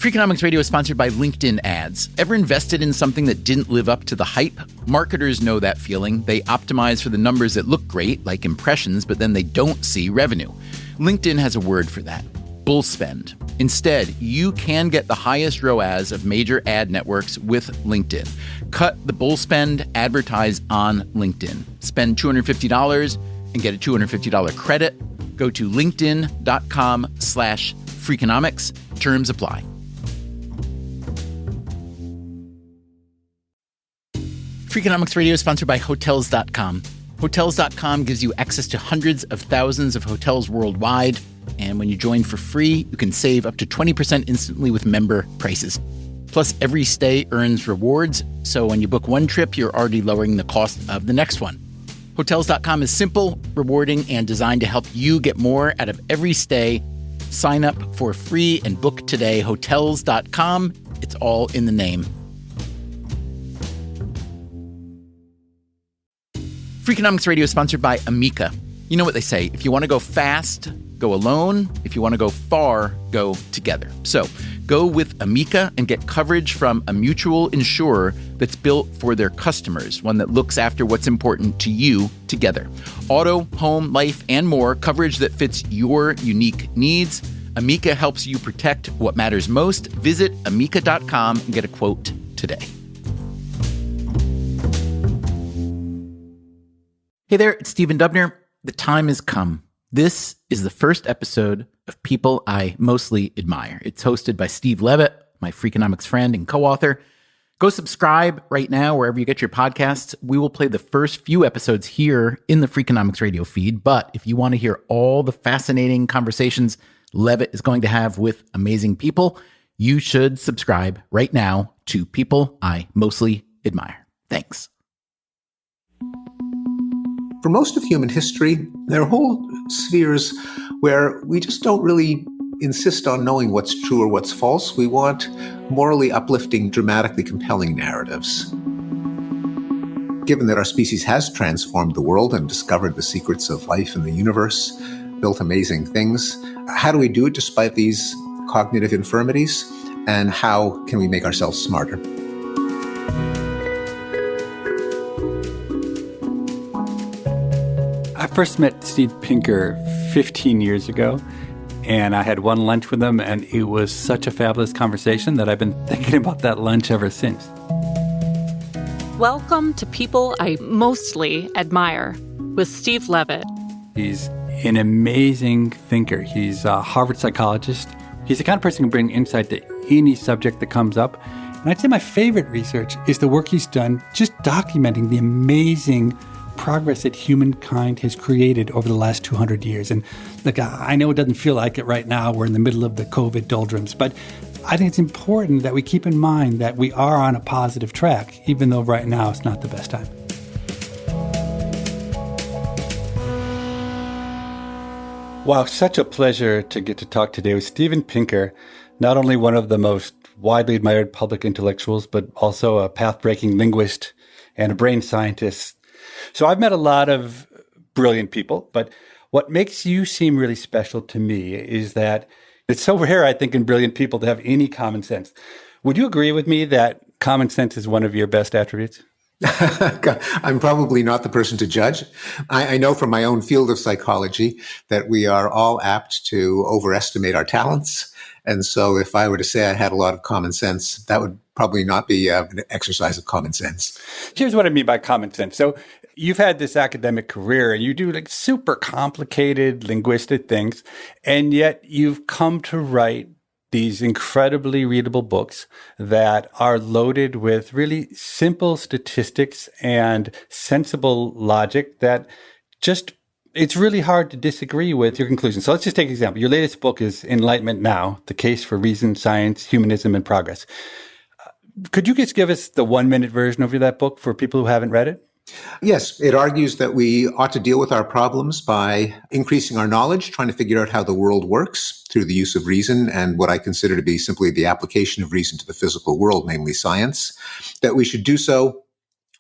Freakonomics Radio is sponsored by LinkedIn ads. Ever invested in something that didn't live up to the hype? Marketers know that feeling. They optimize for the numbers that look great, like impressions, but then they don't see revenue. LinkedIn has a word for that: bull spend. Instead, you can get the highest ROAS of major ad networks with LinkedIn. Cut the bull spend, advertise on LinkedIn. Spend $250 and get a $250 credit. Go to linkedin.com/Freakonomics. Terms apply. Freakonomics Radio is sponsored by Hotels.com. Hotels.com gives you access to hundreds of thousands of hotels worldwide. And when you join for free, you can save up to 20% instantly with member prices. Plus, every stay earns rewards. So when you book one trip, you're already lowering the cost of the next one. Hotels.com is simple, rewarding, and designed to help you get more out of every stay. Sign up for free and book today. Hotels.com. It's all in the name. Freakonomics Radio is sponsored by Amica. You know what they say: if you want to go fast, go alone. If you want to go far, go together. So go with Amica and get coverage from a mutual insurer that's built for their customers, one that looks after what's important to you together. Auto, home, life, and more, coverage that fits your unique needs. Amica helps you protect what matters most. Visit amica.com and get a quote today. Hey there, it's Stephen Dubner. The time has come. This is the first episode of People I Mostly Admire. It's hosted by Steve Levitt, my Freakonomics friend and co-author. Go subscribe right now wherever you get your podcasts. We will play the first few episodes here in the Freakonomics Radio feed, but if you want to hear all the fascinating conversations Levitt is going to have with amazing people, you should subscribe right now to People I Mostly Admire. Thanks. For most of human history, there are whole spheres where we just don't really insist on knowing what's true or what's false. We want morally uplifting, dramatically compelling narratives. Given that our species has transformed the world and discovered the secrets of life and the universe, built amazing things, how do we do it despite these cognitive infirmities? And how can we make ourselves smarter? I first met Steve Pinker 15 years ago, and I had one lunch with him, and it was such a fabulous conversation that I've been thinking about that lunch ever since. Welcome to People I Mostly Admire with Steve Levitt. He's an amazing thinker. He's a Harvard psychologist. He's the kind of person who can bring insight to any subject that comes up. And I'd say my favorite research is the work he's done just documenting the amazing progress that humankind has created over the last 200 years. And look, I know it doesn't feel like it right now. We're in the middle of the COVID doldrums, but I think it's important that we keep in mind that we are on a positive track, even though right now it's not the best time. Wow, such a pleasure to get to talk today with Steven Pinker, not only one of the most widely admired public intellectuals, but also a path-breaking linguist and a brain scientist. So I've met a lot of brilliant people, but what makes you seem really special to me is that it's so rare, I think, in brilliant people to have any common sense. Would you agree with me that common sense is one of your best attributes? I'm probably not the person to judge. I know from my own field of psychology that we are all apt to overestimate our talents. And so if I were to say I had a lot of common sense, that would probably not be an exercise of common sense. Here's what I mean by common sense. So you've had this academic career and you do like super complicated linguistic things, and yet you've come to write these incredibly readable books that are loaded with really simple statistics and sensible logic that just, it's really hard to disagree with your conclusions. So let's just take an example. Your latest book is Enlightenment Now, The Case for Reason, Science, Humanism, and Progress. Could you just give us the 1-minute version of that book for people who haven't read it? Yes, it argues that we ought to deal with our problems by increasing our knowledge, trying to figure out how the world works through the use of reason and what I consider to be simply the application of reason to the physical world, namely science, that we should do so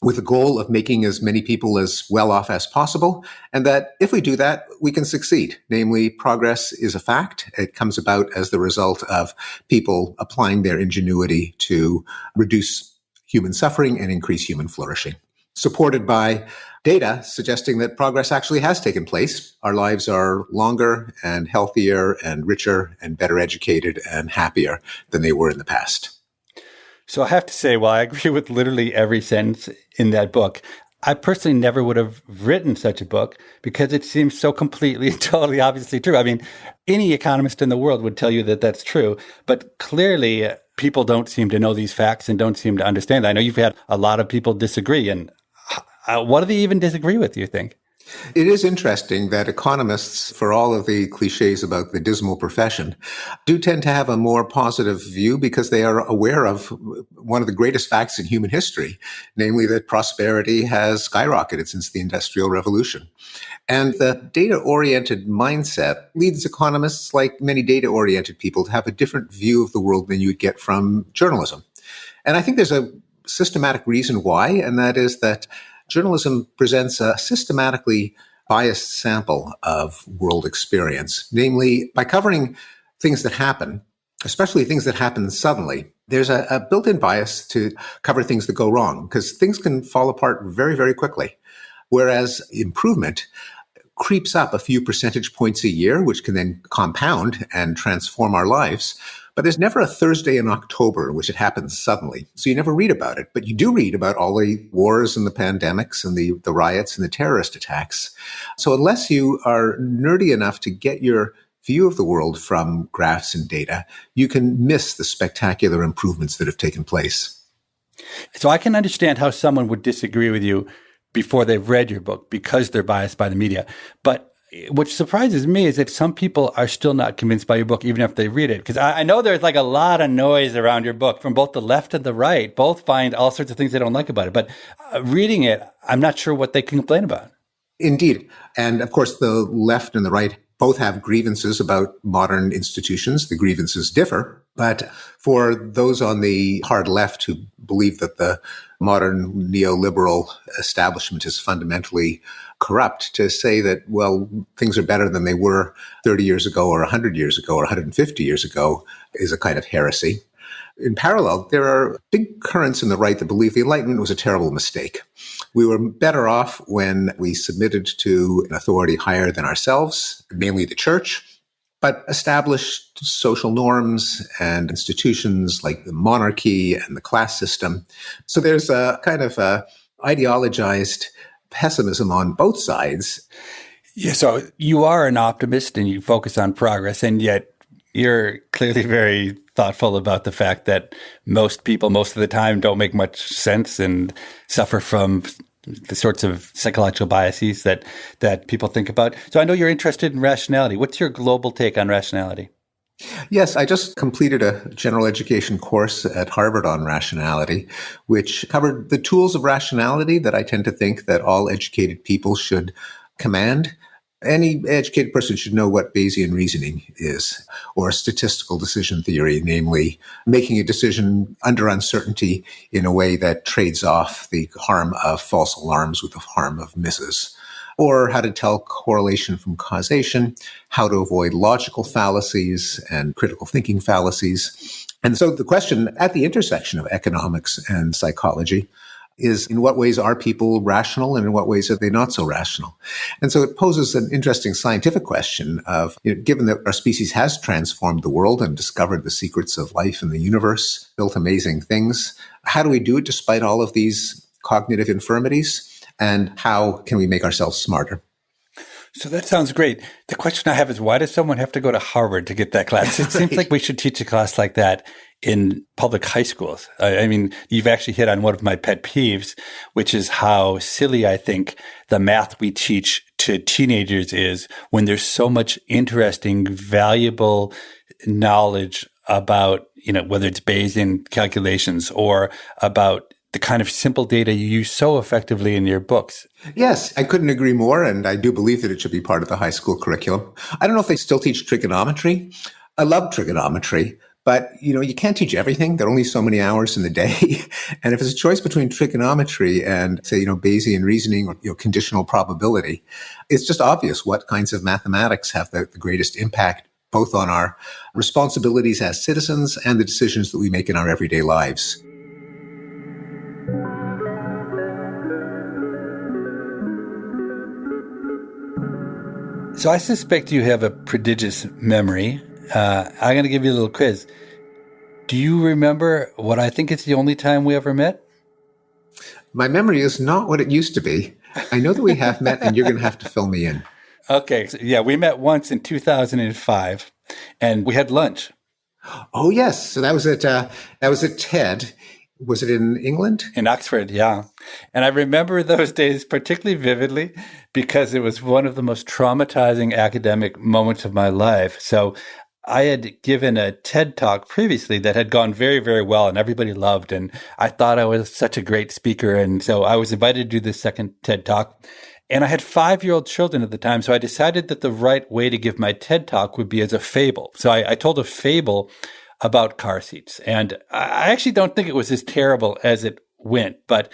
with the goal of making as many people as well off as possible, and that if we do that, we can succeed. Namely, progress is a fact. It comes about as the result of people applying their ingenuity to reduce human suffering and increase human flourishing. Supported by data suggesting that progress actually has taken place. Our lives are longer and healthier and richer and better educated and happier than they were in the past. So I have to say, while I agree with literally every sentence in that book, I personally never would have written such a book because it seems so completely and totally obviously true. I mean, any economist in the world would tell you that that's true, but clearly people don't seem to know these facts and don't seem to understand. I know you've had a lot of people disagree, and what do they even disagree with, you think? It is interesting that economists, for all of the cliches about the dismal profession, do tend to have a more positive view because they are aware of one of the greatest facts in human history, namely that prosperity has skyrocketed since the Industrial Revolution. And the data-oriented mindset leads economists, like many data-oriented people, to have a different view of the world than you'd get from journalism. And I think there's a systematic reason why, and that is that journalism presents a systematically biased sample of world experience. Namely, by covering things that happen, especially things that happen suddenly, there's a built-in bias to cover things that go wrong, because things can fall apart very, very quickly. Whereas improvement creeps up a few percentage points a year, which can then compound and transform our lives. But there's never a Thursday in October in which it happens suddenly. So you never read about it. But you do read about all the wars and the pandemics and the riots and the terrorist attacks. So unless you are nerdy enough to get your view of the world from graphs and data, you can miss the spectacular improvements that have taken place. So I can understand how someone would disagree with you before they've read your book because they're biased by the media. But what surprises me is that some people are still not convinced by your book, even if they read it. Because I know there's like a lot of noise around your book from both the left and the right. Both find all sorts of things they don't like about it. But reading it, I'm not sure what they can complain about. Indeed. And of course, the left and the right both have grievances about modern institutions. The grievances differ. But for those on the hard left who believe that the modern neoliberal establishment is fundamentally corrupt, to say that, well, things are better than they were 30 years ago or 100 years ago or 150 years ago is a kind of heresy. In parallel, there are big currents in the right that believe the Enlightenment was a terrible mistake. We were better off when we submitted to an authority higher than ourselves, mainly the church, but established social norms and institutions like the monarchy and the class system. So there's a kind of ideologized pessimism on both sides. Yeah, so you are an optimist and you focus on progress, and yet you're clearly very thoughtful about the fact that most people, most of the time, don't make much sense and suffer from the sorts of psychological biases that people think about. So I know you're interested in rationality. What's your global take on rationality? Yes, I just completed a general education course at Harvard on rationality, which covered the tools of rationality that I tend to think that all educated people should command. Any educated person should know what Bayesian reasoning is, or statistical decision theory, namely making a decision under uncertainty in a way that trades off the harm of false alarms with the harm of misses, or how to tell correlation from causation, how to avoid logical fallacies and critical thinking fallacies. And so the question at the intersection of economics and psychology is, in what ways are people rational and in what ways are they not so rational? And so it poses an interesting scientific question of, given that our species has transformed the world and discovered the secrets of life in the universe, built amazing things, how do we do it despite all of these cognitive infirmities? And how can we make ourselves smarter? So that sounds great. The question I have is, why does someone have to go to Harvard to get that class? It seems like we should teach a class like that in public high schools. I mean, you've actually hit on one of my pet peeves, which is how silly I think the math we teach to teenagers is when there's so much interesting, valuable knowledge about, whether it's Bayesian calculations or about the kind of simple data you use so effectively in your books. Yes, I couldn't agree more, and I do believe that it should be part of the high school curriculum. I don't know if they still teach trigonometry. I love trigonometry, But, you can't teach everything. There are only so many hours in the day. And if it's a choice between trigonometry and, say, Bayesian reasoning or, conditional probability, it's just obvious what kinds of mathematics have the greatest impact, both on our responsibilities as citizens and the decisions that we make in our everyday lives. So I suspect you have a prodigious memory. I'm going to give you a little quiz. Do you remember what I think is the only time we ever met? My memory is not what it used to be. I know that we have met, and you're going to have to fill me in. Okay. So yeah, we met once in 2005, and we had lunch. Oh, yes. So that was at TED. Was it in England? In Oxford, yeah. And I remember those days particularly vividly because it was one of the most traumatizing academic moments of my life. So I had given a TED talk previously that had gone very, very well and everybody loved. And I thought I was such a great speaker. And so I was invited to do this second TED talk. And I had 5-year-old children at the time. So I decided that the right way to give my TED talk would be as a fable. So I told a fable about car seats. And I actually don't think it was as terrible as it went. But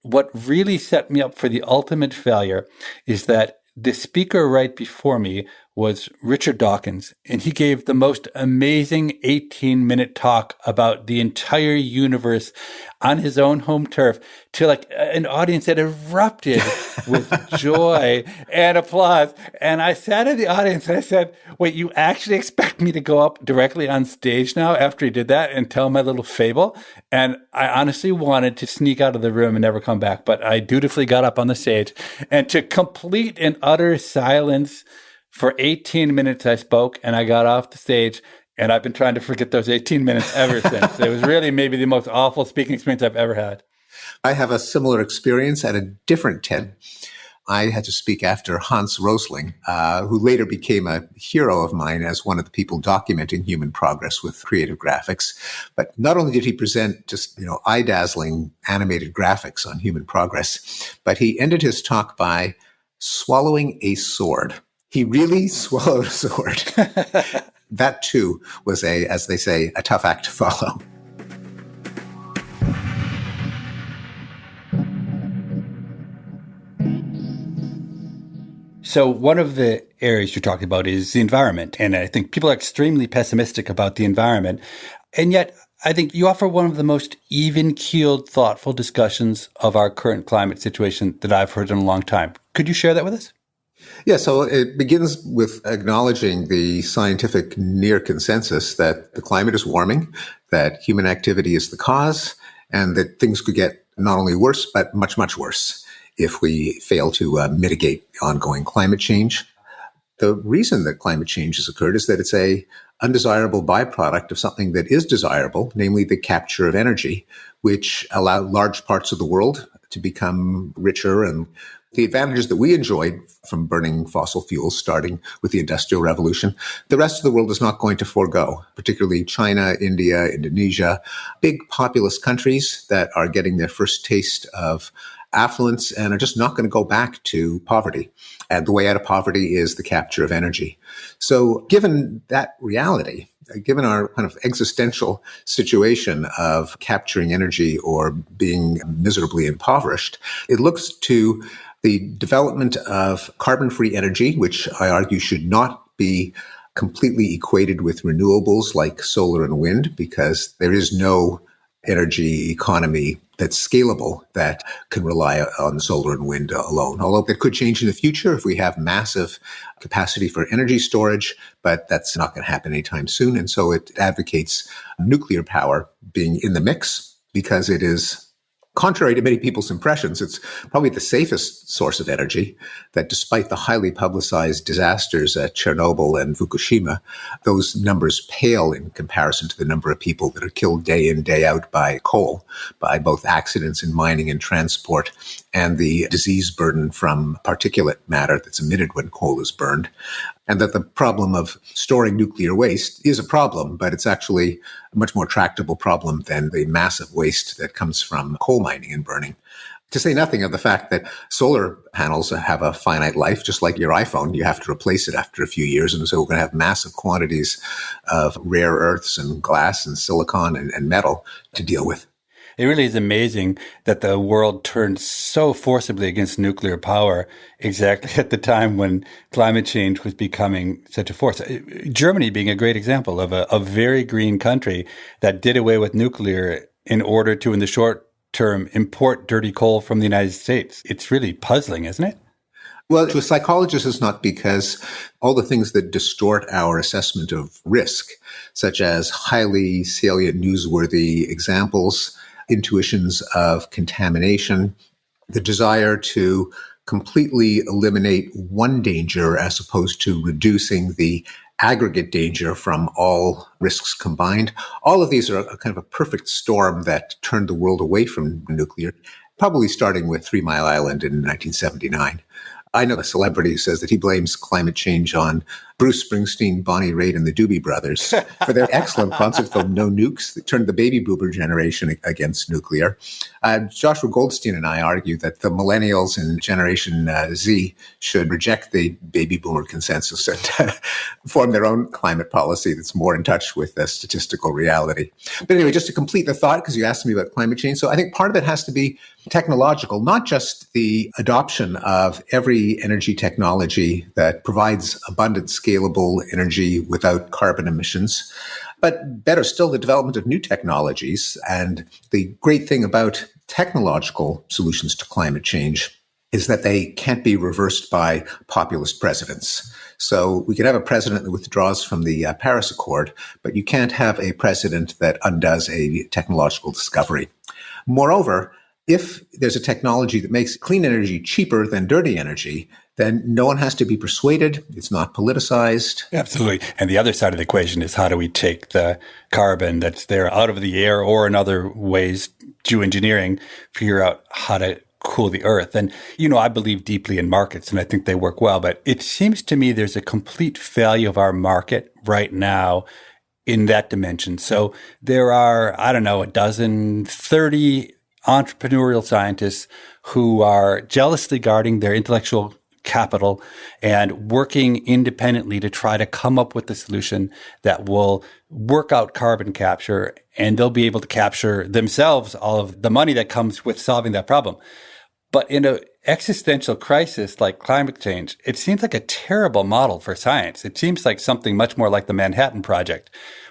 what really set me up for the ultimate failure is that the speaker right before me was Richard Dawkins, and he gave the most amazing 18-minute talk about the entire universe on his own home turf to like an audience that erupted with joy and applause. And I sat in the audience and I said, wait, you actually expect me to go up directly on stage now after he did that and tell my little fable? And I honestly wanted to sneak out of the room and never come back, but I dutifully got up on the stage, and to complete and utter silence for 18 minutes I spoke, and I got off the stage, and I've been trying to forget those 18 minutes ever since. It was really maybe the most awful speaking experience I've ever had. I have a similar experience at a different TED. I had to speak after Hans Rosling, who later became a hero of mine as one of the people documenting human progress with creative graphics. But not only did he present just, eye-dazzling animated graphics on human progress, but he ended his talk by swallowing a sword. He really swallowed a sword. That, too, was as they say, a tough act to follow. So one of the areas you're talking about is the environment. And I think people are extremely pessimistic about the environment. And yet, I think you offer one of the most even-keeled, thoughtful discussions of our current climate situation that I've heard in a long time. Could you share that with us? Yeah, so it begins with acknowledging the scientific near consensus that the climate is warming, that human activity is the cause, and that things could get not only worse, but much, much worse if we fail to mitigate ongoing climate change. The reason that climate change has occurred is that it's a undesirable byproduct of something that is desirable, namely the capture of energy, which allow large parts of the world to become richer, and the advantages that we enjoyed from burning fossil fuels, starting with the Industrial Revolution, the rest of the world is not going to forego, particularly China, India, Indonesia, big populous countries that are getting their first taste of affluence and are just not going to go back to poverty. And the way out of poverty is the capture of energy. So given that reality, given our kind of existential situation of capturing energy or being miserably impoverished, it looks to the development of carbon-free energy, which I argue should not be completely equated with renewables like solar and wind, because there is no energy economy that's scalable that can rely on solar and wind alone. Although that could change in the future if we have massive capacity for energy storage, but that's not going to happen anytime soon. And so it advocates nuclear power being in the mix because it is, contrary to many people's impressions, it's probably the safest source of energy, that despite the highly publicized disasters at Chernobyl and Fukushima, those numbers pale in comparison to the number of people that are killed day in, day out by coal, by both accidents in mining and transport, and the disease burden from particulate matter that's emitted when coal is burned. And that the problem of storing nuclear waste is a problem, but it's actually a much more tractable problem than the massive waste that comes from coal mining and burning. To say nothing of the fact that solar panels have a finite life, just like your iPhone. You have to replace it after a few years. And so we're going to have massive quantities of rare earths and glass and silicon and metal to deal with. It really is amazing that the world turned so forcibly against nuclear power exactly at the time when climate change was becoming such a force. Germany being a great example of a very green country that did away with nuclear in order to, in the short term, import dirty coal from the United States. It's really puzzling, isn't it? Well, to a psychologist, it's not, because all the things that distort our assessment of risk, such as highly salient, newsworthy examples, intuitions of contamination, the desire to completely eliminate one danger as opposed to reducing the aggregate danger from all risks combined. All of these are a kind of a perfect storm that turned the world away from nuclear, probably starting with 3 Mile Island in 1979. I know a celebrity who says that he blames climate change on Bruce Springsteen, Bonnie Raitt, and the Doobie Brothers for their excellent concert film No Nukes that turned the baby boomer generation against nuclear. Joshua Goldstein and I argue that the millennials and Generation Z should reject the baby boomer consensus and form their own climate policy that's more in touch with the statistical reality. But anyway, just to complete the thought, because you asked me about climate change, so I think part of it has to be technological, not just the adoption of every energy technology that provides abundant, scalable energy without carbon emissions, but better still, the development of new technologies. And the great thing about technological solutions to climate change is that they can't be reversed by populist presidents. So we could have a president that withdraws from the Paris Accord, but you can't have a president that undoes a technological discovery. Moreover, if there's a technology that makes clean energy cheaper than dirty energy, then no one has to be persuaded. It's not politicized. Absolutely. And the other side of the equation is, how do we take the carbon that's there out of the air, or in other ways, geoengineering, figure out how to cool the earth? And, I believe deeply in markets, and I think they work well, but it seems to me there's a complete failure of our market right now in that dimension. So there are, a dozen, 30 entrepreneurial scientists who are jealously guarding their intellectual capital and working independently to try to come up with a solution that will work out carbon capture, and they'll be able to capture themselves all of the money that comes with solving that problem. But in an existential crisis like climate change, it seems like a terrible model for science. It seems like something much more like the Manhattan Project,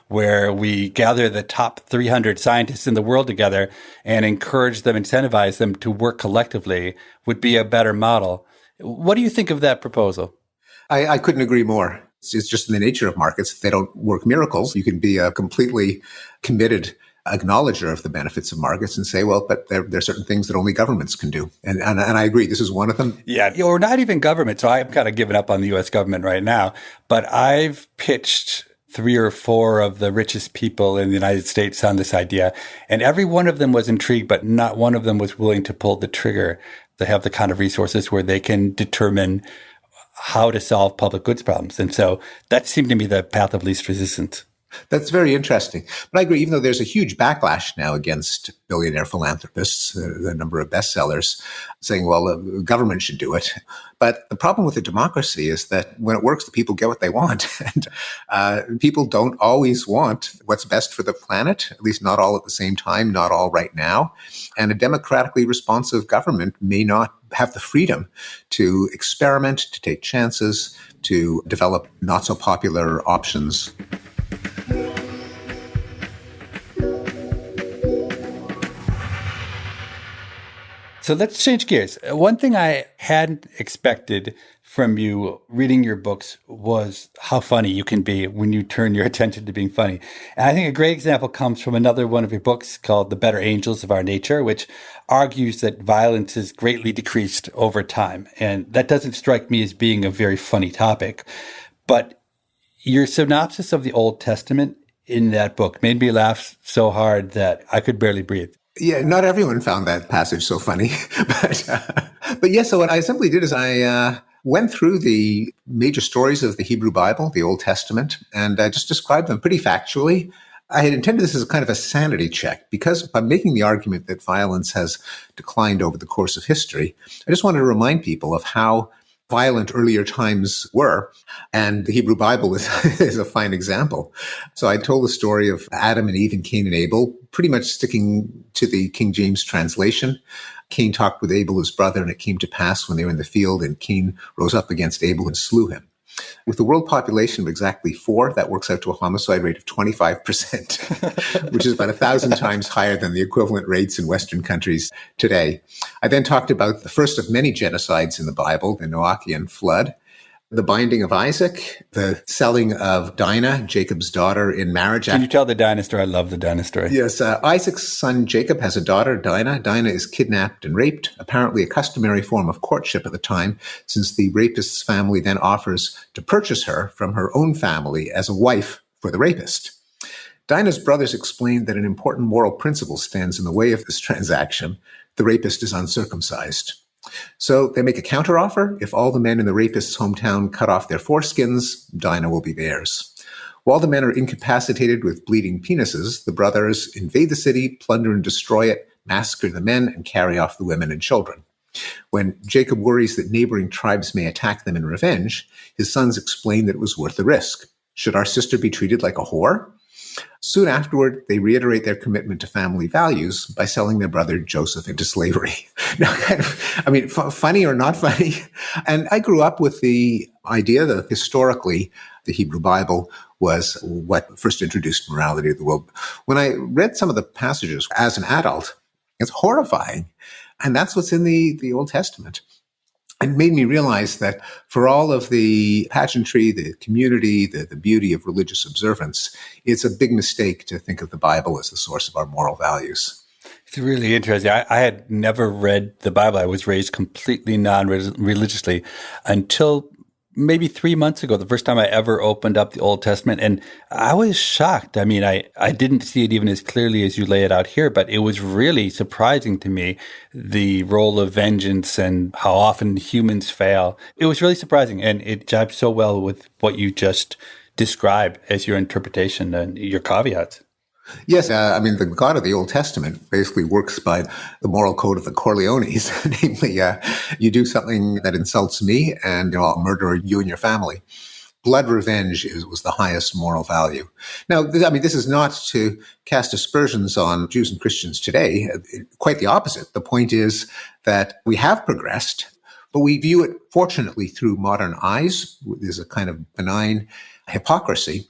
where we gather the top 300 scientists in the world together and encourage them, incentivize them to work collectively, would be a better model. What do you think of that proposal? I couldn't agree more. It's just in the nature of markets. They don't work miracles. You can be a completely committed acknowledger of the benefits of markets and say, well, but there are certain things that only governments can do. And I agree, this is one of them. Yeah, or not even government. So I'm kind of giving up on the U.S. government right now. But I've pitched 3 or 4 of the richest people in the United States on this idea. And every one of them was intrigued, but not one of them was willing to pull the trigger to have the kind of resources where they can determine how to solve public goods problems. And so that seemed to me the path of least resistance. That's very interesting. But I agree, even though there's a huge backlash now against billionaire philanthropists, the number of bestsellers saying, well, the government should do it. But the problem with a democracy is that when it works, the people get what they want. And people don't always want what's best for the planet, at least not all at the same time, not all right now. And a democratically responsive government may not have the freedom to experiment, to take chances, to develop not so popular options. So let's change gears. One thing I hadn't expected from you reading your books was how funny you can be when you turn your attention to being funny. And I think a great example comes from another one of your books called The Better Angels of Our Nature, which argues that violence is greatly decreased over time. And that doesn't strike me as being a very funny topic. But your synopsis of the Old Testament in that book made me laugh so hard that I could barely breathe. Yeah, not everyone found that passage so funny. But yes, so what I simply did is I went through the major stories of the Hebrew Bible, the Old Testament, and I just described them pretty factually. I had intended this as a kind of a sanity check because I'm making the argument that violence has declined over the course of history. I just wanted to remind people of how violent earlier times were. And the Hebrew Bible is a fine example. So I told the story of Adam and Eve and Cain and Abel, pretty much sticking to the King James translation. Cain talked with Abel, his brother, and it came to pass when they were in the field, and Cain rose up against Abel and slew him. With the world population of exactly 4, that works out to a homicide rate of 25%, which is about 1,000 times higher than the equivalent rates in Western countries today. I then talked about the first of many genocides in the Bible, the Noachian flood, the binding of Isaac, the selling of Dinah, Jacob's daughter, in marriage. Can you tell the Dinah story? I love the Dinah story. Yes, Isaac's son Jacob has a daughter, Dinah. Dinah is kidnapped and raped, apparently a customary form of courtship at the time, since the rapist's family then offers to purchase her from her own family as a wife for the rapist. Dinah's brothers explained that an important moral principle stands in the way of this transaction. The rapist is uncircumcised. So they make a counteroffer. If all the men in the rapist's hometown cut off their foreskins, Dinah will be theirs. While the men are incapacitated with bleeding penises, the brothers invade the city, plunder and destroy it, massacre the men, and carry off the women and children. When Jacob worries that neighboring tribes may attack them in revenge, his sons explain that it was worth the risk. Should our sister be treated like a whore? Soon afterward, they reiterate their commitment to family values by selling their brother Joseph into slavery. Now, funny or not funny? And I grew up with the idea that historically the Hebrew Bible was what first introduced morality to the world. When I read some of the passages as an adult, it's horrifying. And that's what's in the Old Testament. It made me realize that for all of the pageantry, the community, the beauty of religious observance, it's a big mistake to think of the Bible as the source of our moral values. It's really interesting. I had never read the Bible. I was raised completely non-religiously until maybe 3 months ago, the first time I ever opened up the Old Testament. And I was shocked. I mean, I didn't see it even as clearly as you lay it out here, but it was really surprising to me, the role of vengeance and how often humans fail. It was really surprising. And it jibes so well with what you just described as your interpretation and your caveats. Yes, the God of the Old Testament basically works by the moral code of the Corleones, namely, you do something that insults me and I'll murder you and your family. Blood revenge was the highest moral value. Now, this is not to cast aspersions on Jews and Christians today. Quite the opposite. The point is that we have progressed, but we view it, fortunately, through modern eyes. There's a kind of benign hypocrisy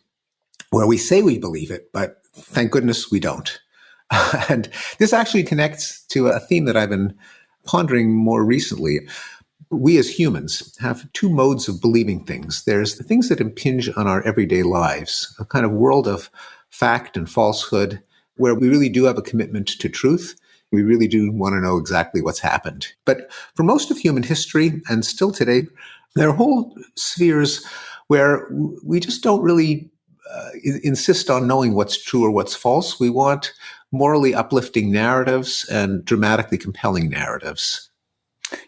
where we say we believe it, but thank goodness we don't. And this actually connects to a theme that I've been pondering more recently. We as humans have 2 modes of believing things. There's the things that impinge on our everyday lives, a kind of world of fact and falsehood where we really do have a commitment to truth. We really do want to know exactly what's happened. But for most of human history, and still today, there are whole spheres where we just don't really insist on knowing what's true or what's false. We want morally uplifting narratives and dramatically compelling narratives.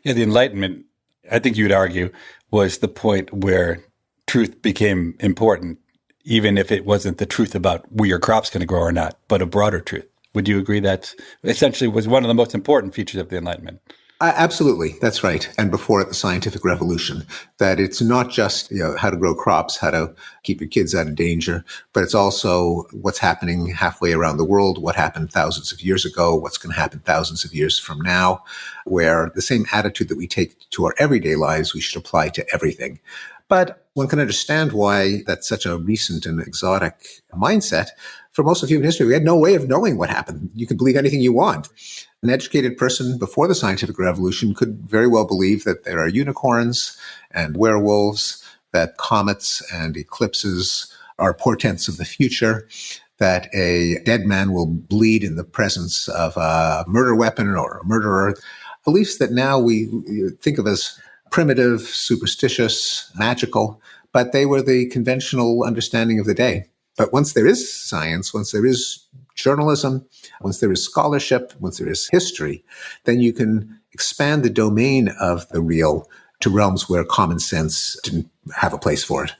Yeah, the Enlightenment, I think you would argue, was the point where truth became important, even if it wasn't the truth about were your crops going to grow or not, but a broader truth. Would you agree that essentially was one of the most important features of the Enlightenment? Absolutely. That's right. And before it, the scientific revolution, that it's not just, how to grow crops, how to keep your kids out of danger, but it's also what's happening halfway around the world, what happened thousands of years ago, what's going to happen thousands of years from now, where the same attitude that we take to our everyday lives, we should apply to everything. But one can understand why that's such a recent and exotic mindset. For most of human history, we had no way of knowing what happened. You could believe anything you want. An educated person before the scientific revolution could very well believe that there are unicorns and werewolves, that comets and eclipses are portents of the future, that a dead man will bleed in the presence of a murder weapon or a murderer. Beliefs that now we think of as primitive, superstitious, magical, but they were the conventional understanding of the day. But once there is science, once there is journalism, once there is scholarship, once there is history, then you can expand the domain of the real to realms where common sense didn't have a place for it.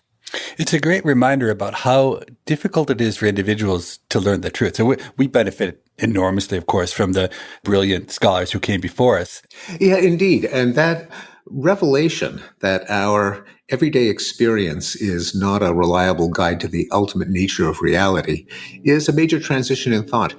It's a great reminder about how difficult it is for individuals to learn the truth. So we benefit enormously, of course, from the brilliant scholars who came before us. Yeah, indeed. And that revelation that our everyday experience is not a reliable guide to the ultimate nature of reality is a major transition in thought.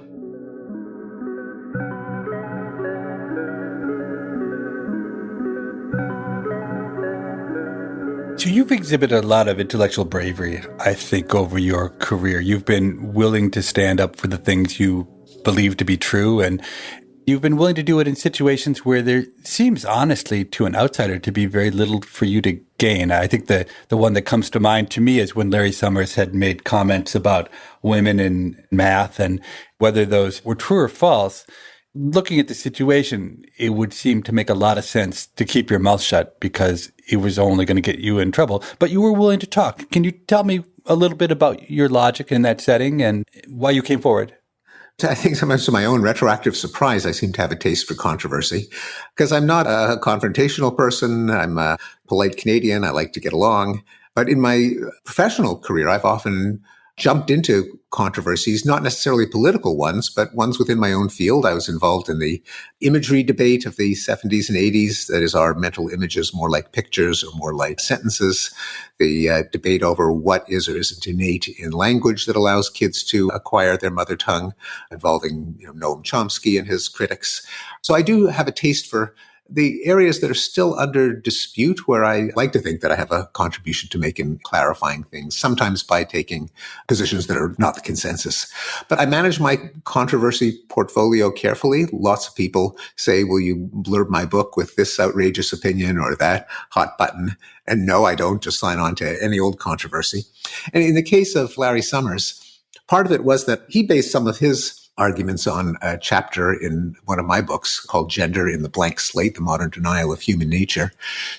So you've exhibited a lot of intellectual bravery, I think, over your career. You've been willing to stand up for the things you believe to be true, and you've been willing to do it in situations where there seems, honestly, to an outsider, to be very little for you to gain. I think the one that comes to mind to me is when Larry Summers had made comments about women in math and whether those were true or false. Looking at the situation, it would seem to make a lot of sense to keep your mouth shut because it was only going to get you in trouble. But you were willing to talk. Can you tell me a little bit about your logic in that setting and why you came forward? I think sometimes to my own retroactive surprise, I seem to have a taste for controversy because I'm not a confrontational person. I'm a polite Canadian. I like to get along. But in my professional career, I've often jumped into controversies, not necessarily political ones, but ones within my own field. I was involved in the imagery debate of the 70s and 80s. That is, are mental images more like pictures or more like sentences? The debate over what is or isn't innate in language that allows kids to acquire their mother tongue, involving Noam Chomsky and his critics. So I do have a taste for the areas that are still under dispute, where I like to think that I have a contribution to make in clarifying things, sometimes by taking positions that are not the consensus. But I manage my controversy portfolio carefully. Lots of people say, will you blurb my book with this outrageous opinion or that hot button? And no, I don't just sign on to any old controversy. And in the case of Larry Summers, part of it was that he based some of his arguments on a chapter in one of my books called Gender in the Blank Slate, The Modern Denial of Human Nature.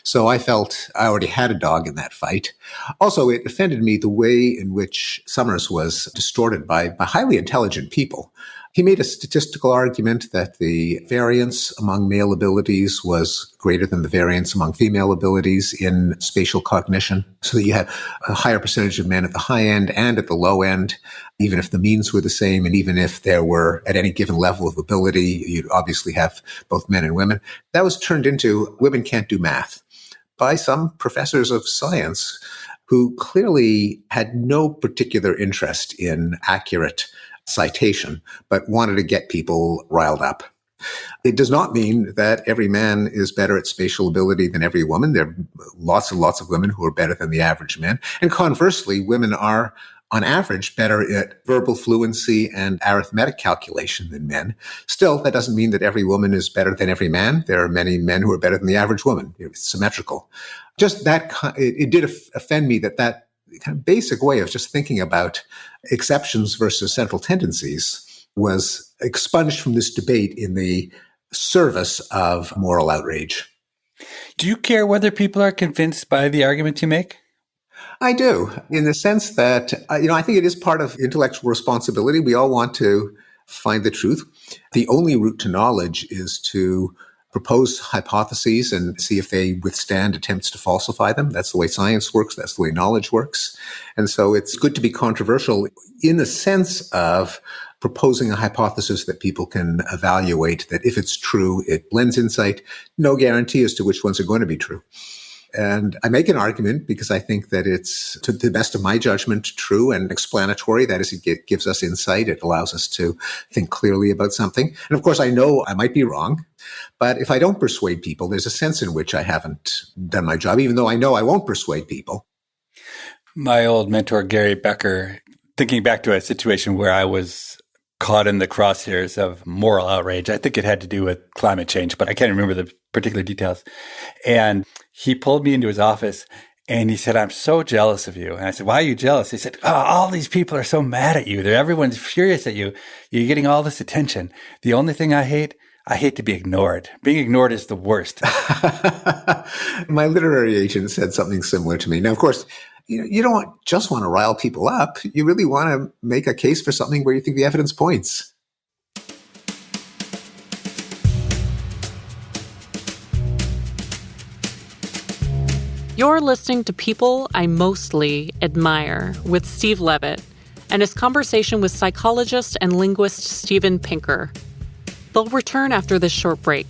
So I felt I already had a dog in that fight. Also, it offended me the way in which Summers was distorted by highly intelligent people. He made a statistical argument that the variance among male abilities was greater than the variance among female abilities in spatial cognition, so that you had a higher percentage of men at the high end and at the low end, even if the means were the same, and even if there were, at any given level of ability, you'd obviously have both men and women. That was turned into women can't do math by some professors of science who clearly had no particular interest in accurate citation, but wanted to get people riled up. It does not mean that every man is better at spatial ability than every woman. There are lots and lots of women who are better than the average man. And conversely, women are, on average, better at verbal fluency and arithmetic calculation than men. Still, that doesn't mean that every woman is better than every man. There are many men who are better than the average woman. It's symmetrical. Just that, it did offend me that kind of basic way of just thinking about exceptions versus central tendencies was expunged from this debate in the service of moral outrage. Do you care whether people are convinced by the arguments you make? I do, in the sense that, I think it is part of intellectual responsibility. We all want to find the truth. The only route to knowledge is to propose hypotheses and see if they withstand attempts to falsify them. That's the way science works. That's the way knowledge works. And so it's good to be controversial in the sense of proposing a hypothesis that people can evaluate, that if it's true, it lends insight. No guarantee as to which ones are going to be true. And I make an argument because I think that it's, to the best of my judgment, true and explanatory. That is, it gives us insight. It allows us to think clearly about something. And of course, I know I might be wrong. But if I don't persuade people, there's a sense in which I haven't done my job, even though I know I won't persuade people. My old mentor, Gary Becker, thinking back to a situation where I was caught in the crosshairs of moral outrage. I think it had to do with climate change, but I can't remember the particular details. And he pulled me into his office and he said, "I'm so jealous of you." And I said, "Why are you jealous?" He said, "Oh, all these people are so mad at you. Everyone's furious at you. You're getting all this attention. The only thing I hate to be ignored. Being ignored is the worst." My literary agent said something similar to me. Now, of course, you don't just want to rile people up. You really want to make a case for something where you think the evidence points. You're listening to People I Mostly Admire with Steve Levitt and his conversation with psychologist and linguist Steven Pinker. They'll return after this short break.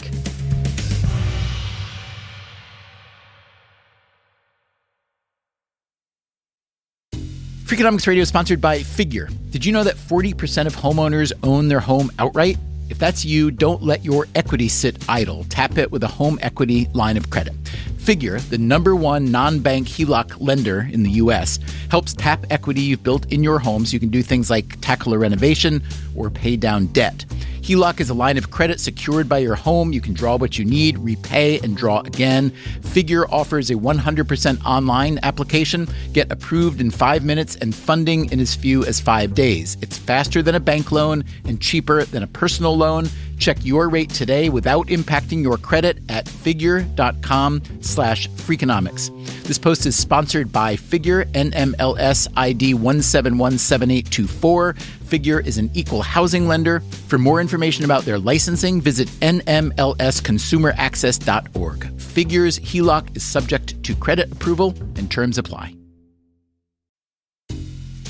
Freakonomics Radio is sponsored by Figure. Did you know that 40% of homeowners own their home outright? If that's you, don't let your equity sit idle. Tap it with a home equity line of credit. Figure, the #1 non-bank HELOC lender in the U.S., helps tap equity you've built in your home so you can do things like tackle a renovation or pay down debt. HELOC is a line of credit secured by your home. You can draw what you need, repay, and draw again. Figure offers a 100% online application. Get approved in 5 minutes and funding in as few as 5 days. It's faster than a bank loan and cheaper than a personal loan. Check your rate today without impacting your credit at figure.com/Freakonomics. This post is sponsored by Figure, NMLS ID 1717824. Figure is an equal housing lender. For more information about their licensing, visit nmlsconsumeraccess.org. Figure's HELOC is subject to credit approval and terms apply.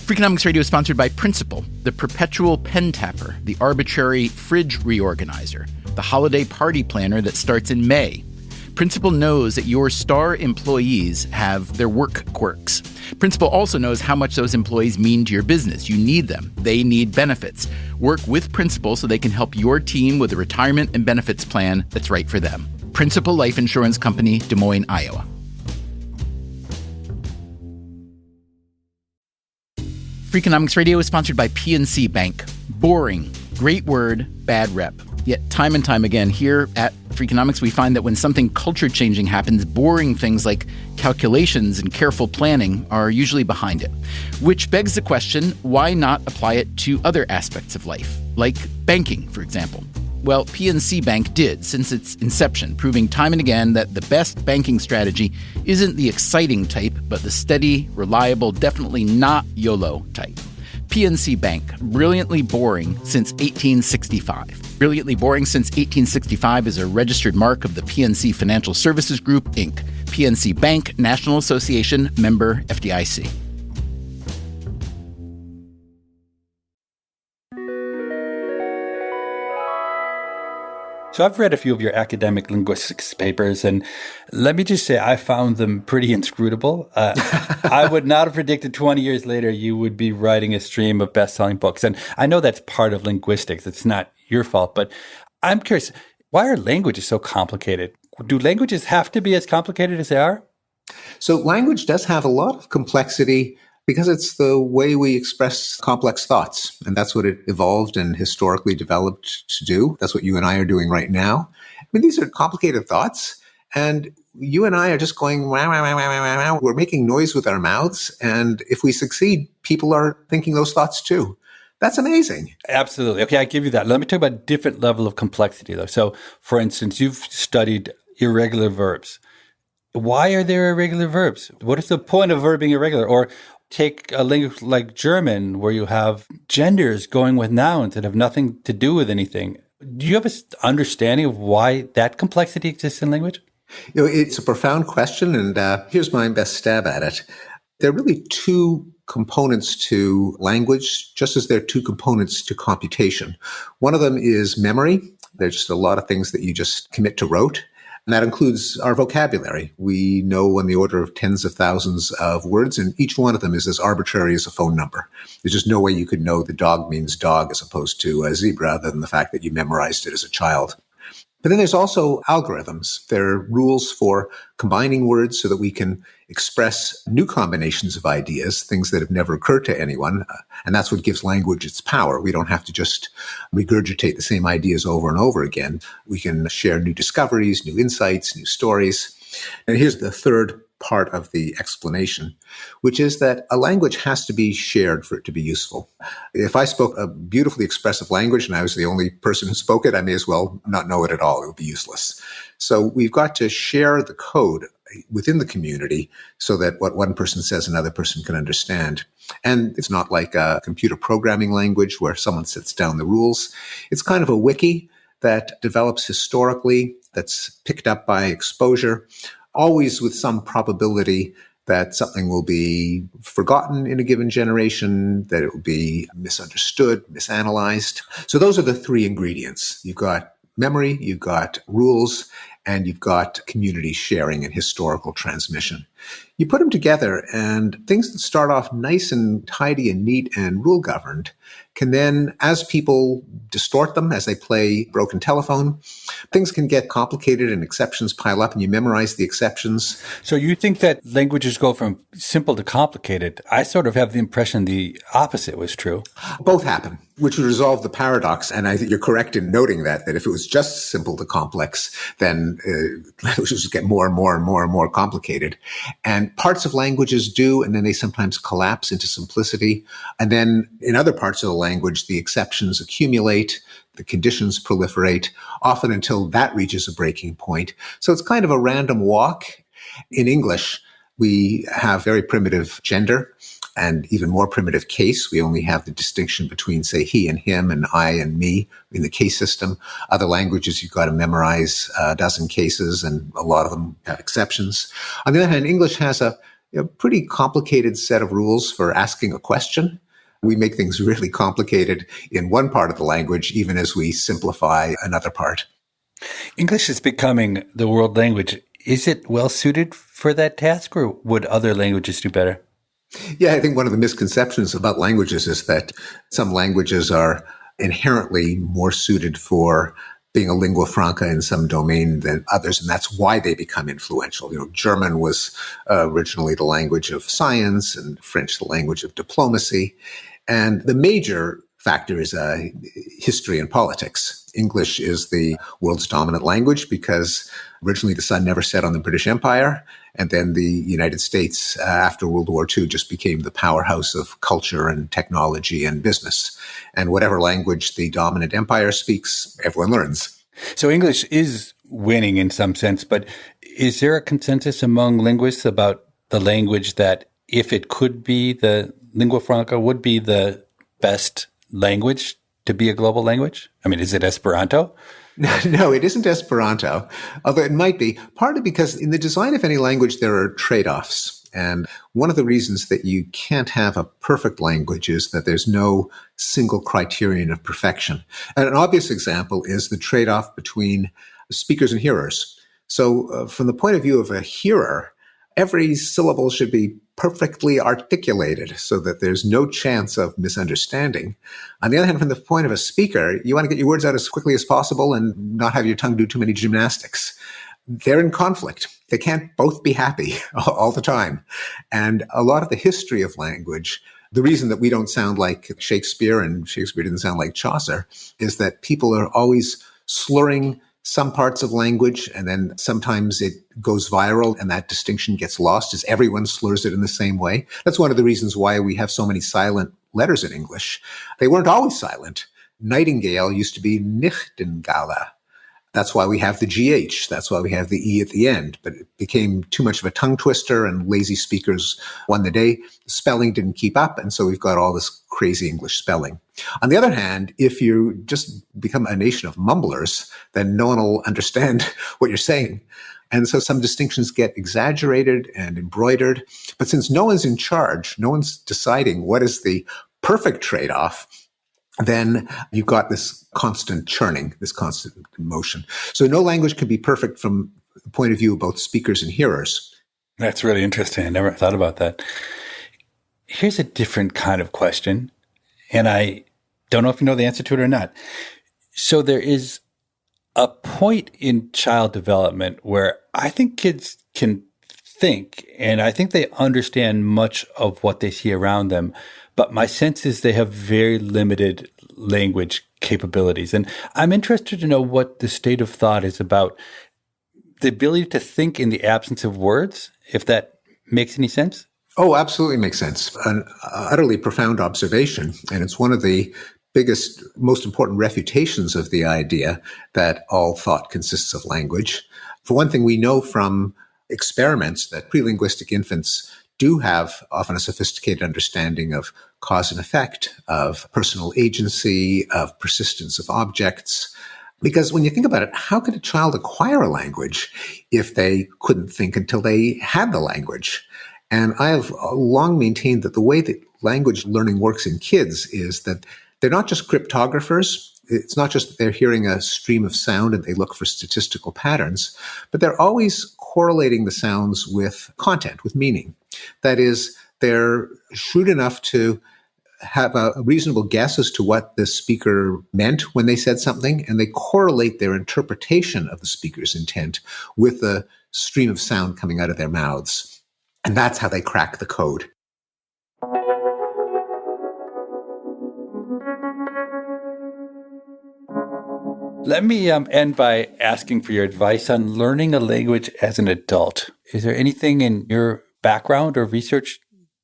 Freakonomics Radio is sponsored by Principal, the perpetual pen tapper, the arbitrary fridge reorganizer, the holiday party planner that starts in May. Principal knows that your star employees have their work quirks. Principal also knows how much those employees mean to your business. You need them. They need benefits. Work with Principal so they can help your team with a retirement and benefits plan that's right for them. Principal Life Insurance Company, Des Moines, Iowa. Freakonomics Radio is sponsored by PNC Bank. Boring, great word, bad rep. Yet time and time again here at Freakonomics, we find that when something culture-changing happens, boring things like calculations and careful planning are usually behind it. Which begs the question, why not apply it to other aspects of life, like banking, for example? Well, PNC Bank did since its inception, proving time and again that the best banking strategy isn't the exciting type, but the steady, reliable, definitely not YOLO type. PNC Bank, brilliantly boring since 1865. Brilliantly boring since 1865 is a registered mark of the PNC Financial Services Group, Inc. PNC Bank, National Association, member FDIC. So I've read a few of your academic linguistics papers, and let me just say I found them pretty inscrutable. I would not have predicted 20 years later you would be writing a stream of best-selling books. And I know that's part of linguistics. It's not your fault. But I'm curious, why are languages so complicated? Do languages have to be as complicated as they are? So language does have a lot of complexity because it's the way we express complex thoughts. And that's what it evolved and historically developed to do. That's what you and I are doing right now. I mean, these are complicated thoughts. And you and I are just going, wah, wah, wah, wah, wah, wah. We're making noise with our mouths. And if we succeed, people are thinking those thoughts too. That's amazing. Absolutely. Okay, I give you that. Let me talk about a different level of complexity, though. So, for instance, you've studied irregular verbs. Why are there irregular verbs? What is the point of verb being irregular? Or take a language like German, where you have genders going with nouns that have nothing to do with anything. Do you have an understanding of why that complexity exists in language? You know, it's a profound question, and here's my best stab at it. There are really two components to language, just as there are two components to computation. One of them is memory. There's just a lot of things that you just commit to rote. And that includes our vocabulary. We know on the order of tens of thousands of words, and each one of them is as arbitrary as a phone number. There's just no way you could know the dog means dog as opposed to a zebra other than the fact that you memorized it as a child. But then there's also algorithms. There are rules for combining words so that we can express new combinations of ideas, things that have never occurred to anyone. And that's what gives language its power. We don't have to just regurgitate the same ideas over and over again. We can share new discoveries, new insights, new stories. And here's the third part of the explanation, which is that a language has to be shared for it to be useful. If I spoke a beautifully expressive language and I was the only person who spoke it, I may as well not know it at all. It would be useless. So we've got to share the code within the community so that what one person says, another person can understand. And it's not like a computer programming language where someone sets down the rules. It's kind of a wiki that develops historically, that's picked up by exposure. always with some probability that something will be forgotten in a given generation, that it will be misunderstood, misanalyzed. So those are the three ingredients. You've got memory, you've got rules, and you've got community sharing and historical transmission. You put them together, and things that start off nice and tidy and neat and rule governed can then, as people distort them, as they play broken telephone, things can get complicated and exceptions pile up, and you memorize the exceptions. So you think that languages go from simple to complicated? I sort of have the impression the opposite was true. Both happen, which would resolve the paradox. And I think you're correct in noting that if it was just simple to complex, then languages get more and more and more and more complicated. And parts of languages do, and then they sometimes collapse into simplicity. And then in other parts of the language, the exceptions accumulate, the conditions proliferate, often until that reaches a breaking point. So it's kind of a random walk. In English, we have very primitive gender and even more primitive case. We only have the distinction between, say, he and him and I and me in the case system. Other languages, you've got to memorize a dozen cases, and a lot of them have exceptions. On the other hand, English has a pretty complicated set of rules for asking a question. We make things really complicated in one part of the language, even as we simplify another part. English is becoming the world language. Is it well suited for that task, or would other languages do better? Yeah, I think one of the misconceptions about languages is that some languages are inherently more suited for being a lingua franca in some domain than others, and that's why they become influential. German was originally the language of science, and French the language of diplomacy. And the major factor is history and politics. English is the world's dominant language because originally the sun never set on the British Empire. And then the United States, after World War II, just became the powerhouse of culture and technology and business. And whatever language the dominant empire speaks, everyone learns. So English is winning in some sense, but is there a consensus among linguists about the language that, if it could be the lingua franca, would be the best language to be a global language? I mean, is it Esperanto? No, it isn't Esperanto, although it might be, partly because in the design of any language, there are trade-offs. And one of the reasons that you can't have a perfect language is that there's no single criterion of perfection. And an obvious example is the trade-off between speakers and hearers. So from the point of view of a hearer, every syllable should be perfectly articulated so that there's no chance of misunderstanding. On the other hand, from the point of a speaker, you want to get your words out as quickly as possible and not have your tongue do too many gymnastics. They're in conflict. They can't both be happy all the time. And a lot of the history of language, the reason that we don't sound like Shakespeare and Shakespeare didn't sound like Chaucer, is that people are always slurring some parts of language, and then sometimes it goes viral and that distinction gets lost as everyone slurs it in the same way. That's one of the reasons why we have so many silent letters in English. They weren't always silent. Nightingale used to be Nichtingale. That's why we have the GH. That's why we have the E at the end. But it became too much of a tongue twister and lazy speakers won the day. The spelling didn't keep up. And so we've got all this crazy English spelling. On the other hand, if you just become a nation of mumblers, then no one will understand what you're saying. And so some distinctions get exaggerated and embroidered. But since no one's in charge, no one's deciding what is the perfect trade-off, then you've got this constant churning, this constant motion. So no language can be perfect from the point of view of both speakers and hearers. That's really interesting. I never thought about that. Here's a different kind of question, and I don't know if you know the answer to it or not. So there is a point in child development where I think kids can think, and I think they understand much of what they see around them. But my sense is they have very limited language capabilities. And I'm interested to know what the state of thought is about the ability to think in the absence of words, if that makes any sense. Oh, absolutely makes sense. An utterly profound observation. And it's one of the biggest, most important refutations of the idea that all thought consists of language. For one thing, we know from experiments that prelinguistic infants do have often a sophisticated understanding of cause and effect, of personal agency, of persistence of objects. Because when you think about it, how could a child acquire a language if they couldn't think until they had the language? And I have long maintained that the way that language learning works in kids is that they're not just cryptographers. It's not just that they're hearing a stream of sound and they look for statistical patterns, but they're always correlating the sounds with content, with meaning. That is, they're shrewd enough to have a reasonable guess as to what the speaker meant when they said something, and they correlate their interpretation of the speaker's intent with the stream of sound coming out of their mouths. And that's how they crack the code. Let me end by asking for your advice on learning a language as an adult. Is there anything in your background or research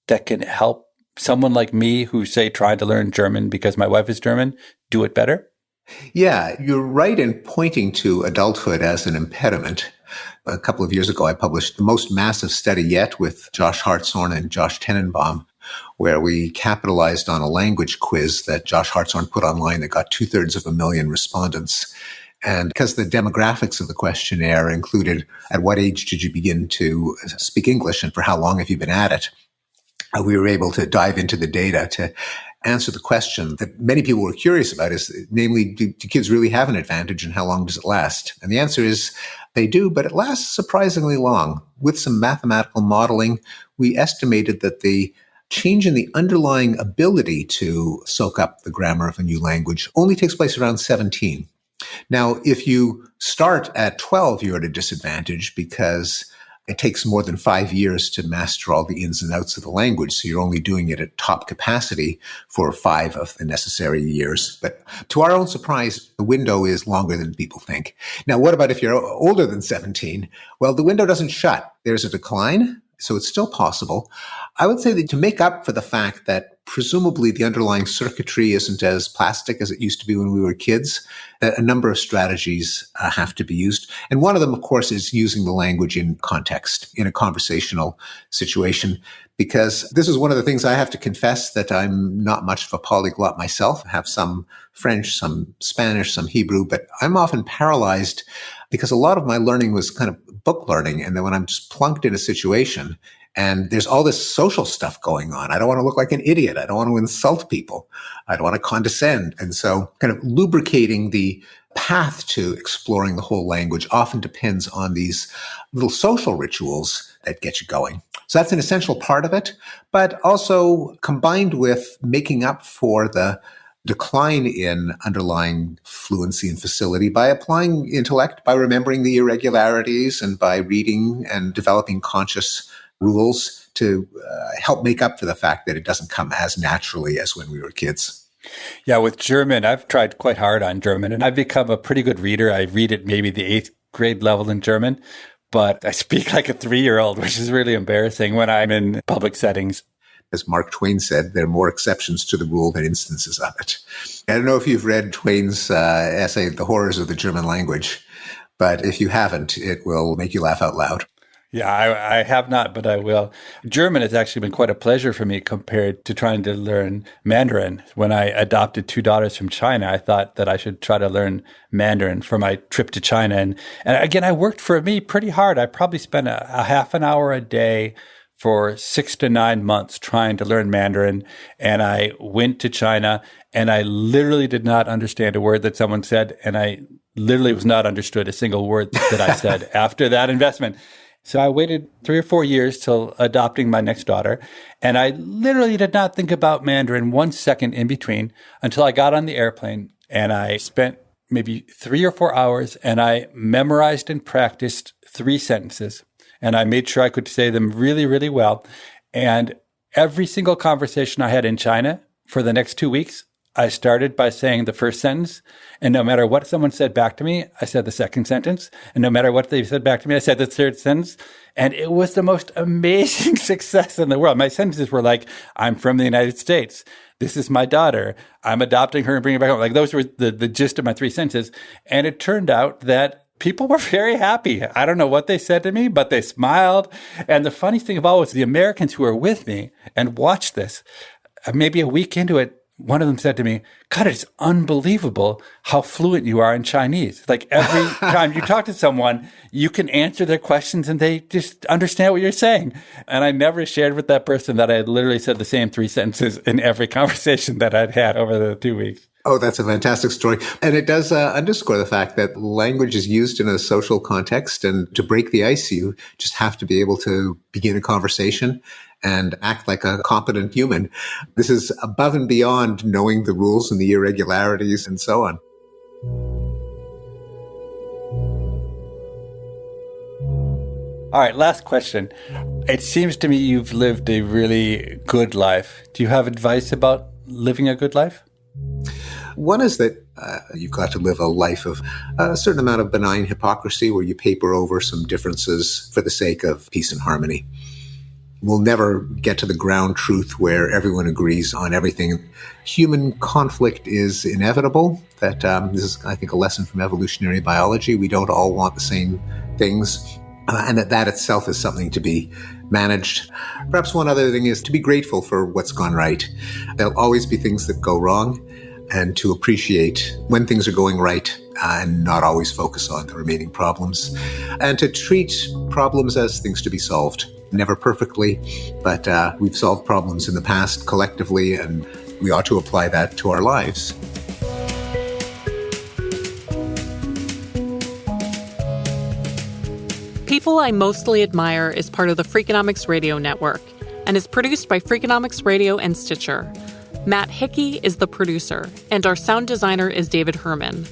that can help someone like me who, say, tried to learn German because my wife is German, do it better? Yeah, you're right in pointing to adulthood as an impediment. A couple of years ago, I published the most massive study yet with Josh Hartshorn and Josh Tenenbaum, where we capitalized on a language quiz that Josh Hartshorn put online that got 2/3 respondents. And because the demographics of the questionnaire included at what age did you begin to speak English and for how long have you been at it, we were able to dive into the data to answer the question that many people were curious about, is namely, do kids really have an advantage and how long does it last? And the answer is they do, but it lasts surprisingly long. With some mathematical modeling, we estimated that the change in the underlying ability to soak up the grammar of a new language only takes place around 17. Now, if you start at 12, you're at a disadvantage because it takes more than 5 years to master all the ins and outs of the language. So you're only doing it at top capacity for 5 of the necessary years. But to our own surprise, the window is longer than people think. Now, what about if you're older than 17? Well, the window doesn't shut. There's a decline. So it's still possible. I would say that to make up for the fact that presumably the underlying circuitry isn't as plastic as it used to be when we were kids, that a number of strategies have to be used. And one of them, of course, is using the language in context, in a conversational situation, because this is one of the things I have to confess, that I'm not much of a polyglot myself. I have some French, some Spanish, some Hebrew, but I'm often paralyzed because a lot of my learning was kind of book learning. And then when I'm just plunked in a situation and there's all this social stuff going on, I don't want to look like an idiot. I don't want to insult people. I don't want to condescend. And so kind of lubricating the path to exploring the whole language often depends on these little social rituals that get you going. So that's an essential part of it, but also combined with making up for the decline in underlying fluency and facility by applying intellect, by remembering the irregularities, and by reading and developing conscious rules to help make up for the fact that it doesn't come as naturally as when we were kids. Yeah, with German, I've tried quite hard on German, and I've become a pretty good reader. I read at maybe the 8th grade level in German, but I speak like a 3-year-old, which is really embarrassing when I'm in public settings. As Mark Twain said, there are more exceptions to the rule than instances of it. I don't know if you've read Twain's essay, The Horrors of the German Language, but if you haven't, it will make you laugh out loud. Yeah, I have not, but I will. German has actually been quite a pleasure for me compared to trying to learn Mandarin. When I adopted 2 daughters from China, I thought that I should try to learn Mandarin for my trip to China. And again, I worked for me pretty hard. I probably spent a half an hour a day for 6 to 9 months trying to learn Mandarin. And I went to China and I literally did not understand a word that someone said. And I literally was not understood a single word that I said after that investment. So I waited 3 or 4 years till adopting my next daughter. And I literally did not think about Mandarin 1 second in between until I got on the airplane. And I spent maybe 3 or 4 hours and I memorized and practiced 3 sentences. And I made sure I could say them really, really well. And every single conversation I had in China for the next 2 weeks, I started by saying the first sentence. And no matter what someone said back to me, I said the second sentence. And no matter what they said back to me, I said the third sentence. And it was the most amazing success in the world. My sentences were like, I'm from the United States. This is my daughter. I'm adopting her and bringing her back home. Like those were the gist of my 3 sentences. And it turned out that people were very happy. I don't know what they said to me, but they smiled. And the funny thing of all was the Americans who were with me and watched this, maybe a week into it, one of them said to me, God, it's unbelievable how fluent you are in Chinese. Like every time you talk to someone, you can answer their questions and they just understand what you're saying. And I never shared with that person that I had literally said the same 3 sentences in every conversation that I'd had over the 2 weeks. Oh, that's a fantastic story. And it does underscore the fact that language is used in a social context. And to break the ice, you just have to be able to begin a conversation and act like a competent human. This is above and beyond knowing the rules and the irregularities and so on. All right, last question. It seems to me you've lived a really good life. Do you have advice about living a good life? One is that you've got to live a life of a certain amount of benign hypocrisy where you paper over some differences for the sake of peace and harmony. We'll never get to the ground truth where everyone agrees on everything. Human conflict is inevitable. That this is, I think, a lesson from evolutionary biology. We don't all want the same things, and that itself is something to be managed. Perhaps one other thing is to be grateful for what's gone right. There'll always be things that go wrong, and to appreciate when things are going right and not always focus on the remaining problems. And to treat problems as things to be solved. Never perfectly, but we've solved problems in the past collectively, and we ought to apply that to our lives. People I Mostly Admire is part of the Freakonomics Radio Network and is produced by Freakonomics Radio and Stitcher. Matt Hickey is the producer, and our sound designer is David Herman.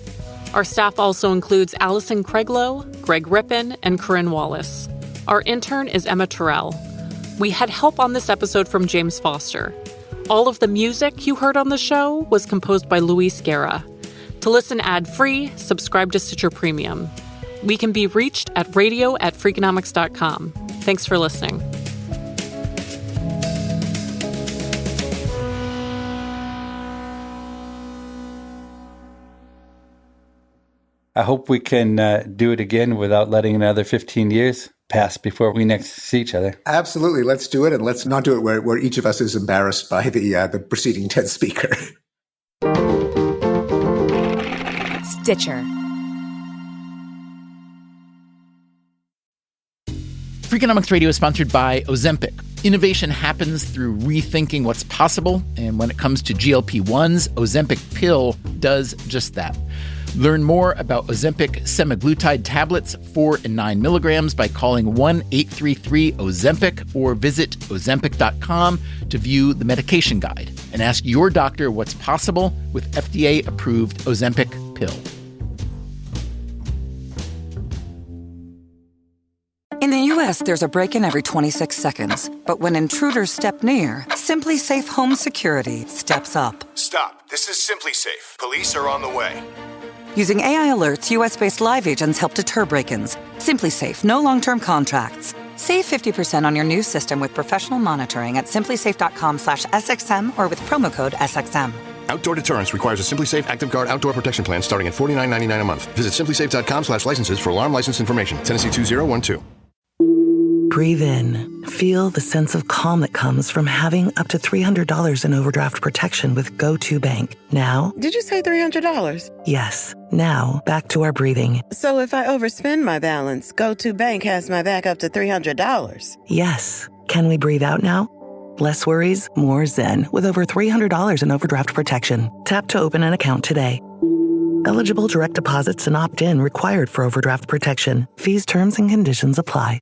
Our staff also includes Allison Craiglow, Greg Rippin, and Corinne Wallace. Our intern is Emma Terrell. We had help on this episode from James Foster. All of the music you heard on the show was composed by Luis Guerra. To listen ad-free, subscribe to Stitcher Premium. We can be reached at radio@freakonomics.com. Thanks for listening. I hope we can do it again without letting another 15 years pass before we next see each other. Absolutely. Let's do it. And let's not do it where each of us is embarrassed by the preceding TED speaker. Stitcher. Freakonomics Radio is sponsored by Ozempic. Innovation happens through rethinking what's possible. And when it comes to GLP-1s, Ozempic pill does just that. Learn more about Ozempic semaglutide tablets, 4 and 9 milligrams, by calling 1-833-OZEMPIC or visit Ozempic.com to view the medication guide and ask your doctor what's possible with FDA-approved Ozempic pill. In the U.S., there's a break-in every 26 seconds. But when intruders step near, Simply Safe Home Security steps up. Stop. This is Simply Safe. Police are on the way. Using AI alerts, U.S.-based live agents help deter break-ins. Simply Safe, no long-term contracts. Save 50% on your new system with professional monitoring at simplysafe.com/SXM or with promo code SXM. Outdoor deterrence requires a Simply Safe Active Guard outdoor protection plan starting at $49.99 a month. Visit simplysafe.com/licenses for alarm license information. Tennessee 2012. Breathe in. Feel the sense of calm that comes from having up to $300 in overdraft protection with Go2 Bank. Now, Did you say $300? yes. Now, back to our breathing. So if I overspend my balance, Go2 Bank has my back up to $300. Yes. Can we breathe out now? Less worries, more zen with over $300 in overdraft protection. Tap to open an account today. Eligible direct deposits and opt-in required for overdraft protection. Fees, terms, and conditions apply.